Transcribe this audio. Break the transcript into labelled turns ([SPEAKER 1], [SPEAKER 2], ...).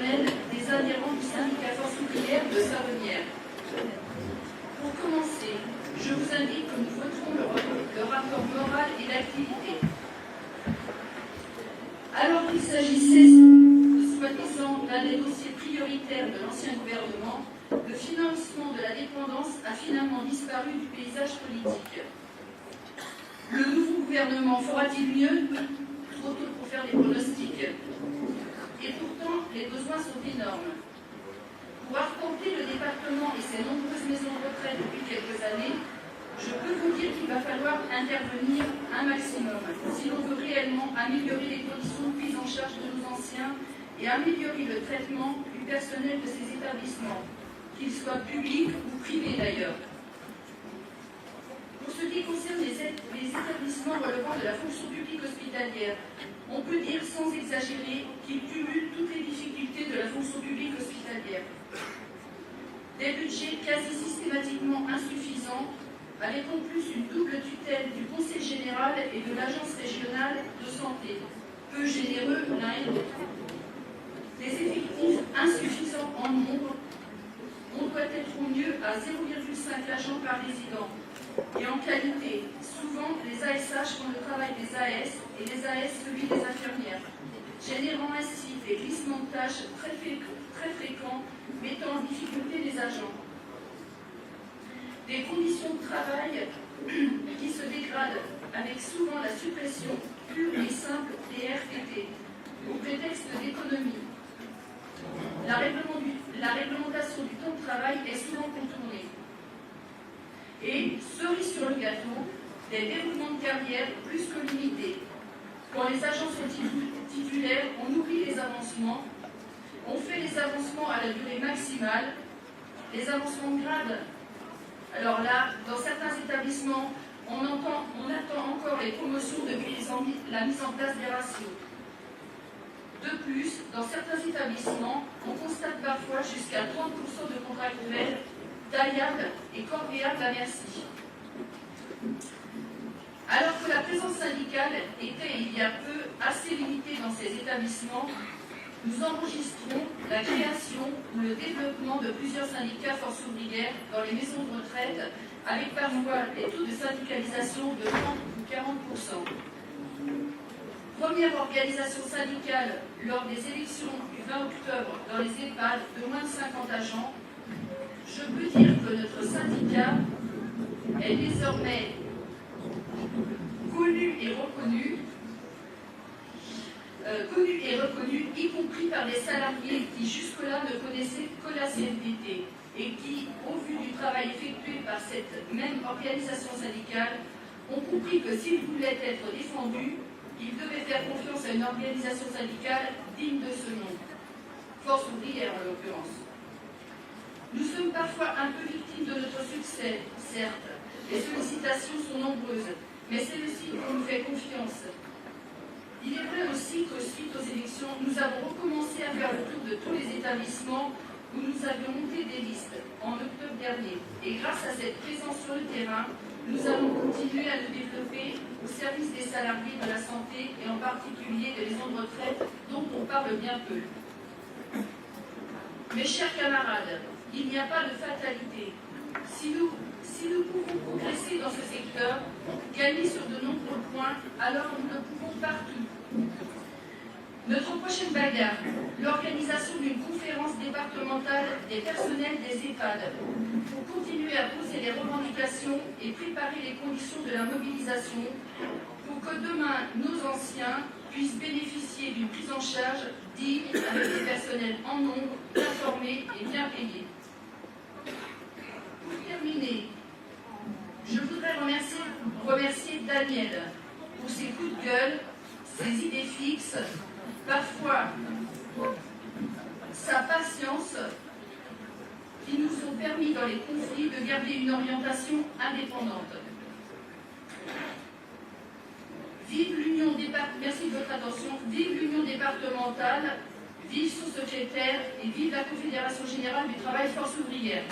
[SPEAKER 1] personnel des adhérents du syndicat Force ouvrière de Savonnières. Pour commencer, je vous indique que nous voterons le rapport moral et d'activité. Alors qu'il s'agissait, soi-disant, d'un des dossiers prioritaires de l'ancien gouvernement, le financement de la dépendance a finalement disparu du paysage politique. Le nouveau gouvernement fera-t-il mieux? Trop tôt pour faire des pronostics. Et pourtant, les besoins sont énormes. Pour arpenter le département et ses nombreuses maisons de retraite depuis quelques années, je peux vous dire qu'il va falloir intervenir un maximum si l'on veut réellement améliorer les conditions de prise en charge de nos anciens et améliorer le traitement du personnel de ces établissements, qu'ils soient publics ou privés d'ailleurs. Pour ce qui concerne les établissements relevant de la fonction publique hospitalière, on peut dire sans exagérer qu'ils cumulent toutes les difficultés de la fonction publique hospitalière. Des budgets quasi systématiquement insuffisants, avec en plus une double tutelle du Conseil général et de l'Agence régionale de santé, peu généreux l'un et l'autre. Des effectifs insuffisants en nombre, on doit être au mieux à 0,5 agents par résident. Et en qualité, souvent les ASH font le travail des AS et les AS celui des infirmières, générant ainsi des glissements de tâches très fréquents, mettant en difficulté les agents. Des conditions de travail qui se dégradent avec souvent la suppression pure et simple des RTT, au prétexte d'économie. La réglementation du temps de travail est souvent contournée. Et, cerise sur le gâteau, des déroulements de carrière plus que limités. Quand les agents sont titulaires, on oublie les avancements, on fait les avancements à la durée maximale, les avancements de grade. Alors là, dans certains établissements, on attend encore les promotions depuis la mise en place des ratios. De plus, dans certains établissements, on constate parfois jusqu'à 30% de contractuels taillables et corvéables à merci. Alors que la présence syndicale était il y a peu assez limitée dans ces établissements, nous enregistrons la création ou le développement de plusieurs syndicats force ouvrière dans les maisons de retraite, avec parfois des taux de syndicalisation de 30 ou 40%. Première organisation syndicale lors des élections du 20 octobre dans les EHPAD de moins de 50 agents, je peux dire que notre syndicat est désormais connu et reconnu, y compris par les salariés qui jusque-là ne connaissaient que la CFDT et qui, au vu du travail effectué par cette même organisation syndicale, ont compris que s'ils voulaient être défendus, ils devaient faire confiance à une organisation syndicale digne de ce nom. Force ouvrière en l'occurrence. Nous sommes parfois un peu victimes de notre succès, certes. Les sollicitations sont nombreuses, mais c'est le signe qu'on nous fait confiance. Il est vrai aussi que suite aux élections, nous avons recommencé à faire le tour de tous les établissements où nous avions monté des listes en octobre dernier. Et grâce à cette présence sur le terrain, nous allons continuer à nous développer au service des salariés de la santé et en particulier des maisons de retraite dont on parle bien peu. Mes chers camarades, il n'y a pas de fatalité. Si nous pouvons progresser dans ce secteur, gagner sur de nombreux points, alors nous le pouvons partout. Notre prochaine bagarre, l'organisation d'une conférence départementale des personnels des EHPAD pour continuer à poser les revendications et préparer les conditions de la mobilisation pour que demain nos anciens puissent bénéficier d'une prise en charge digne avec des personnels en nombre, informés et bien payés. Pour terminer, je voudrais remercier Daniel pour ses coups de gueule, ses idées fixes, parfois sa patience, qui nous ont permis dans les conflits de garder une orientation indépendante. Vive l'Union départementale, merci de votre attention, vive l'Union départementale, vive son secrétaire et vive la Confédération générale du travail force ouvrière.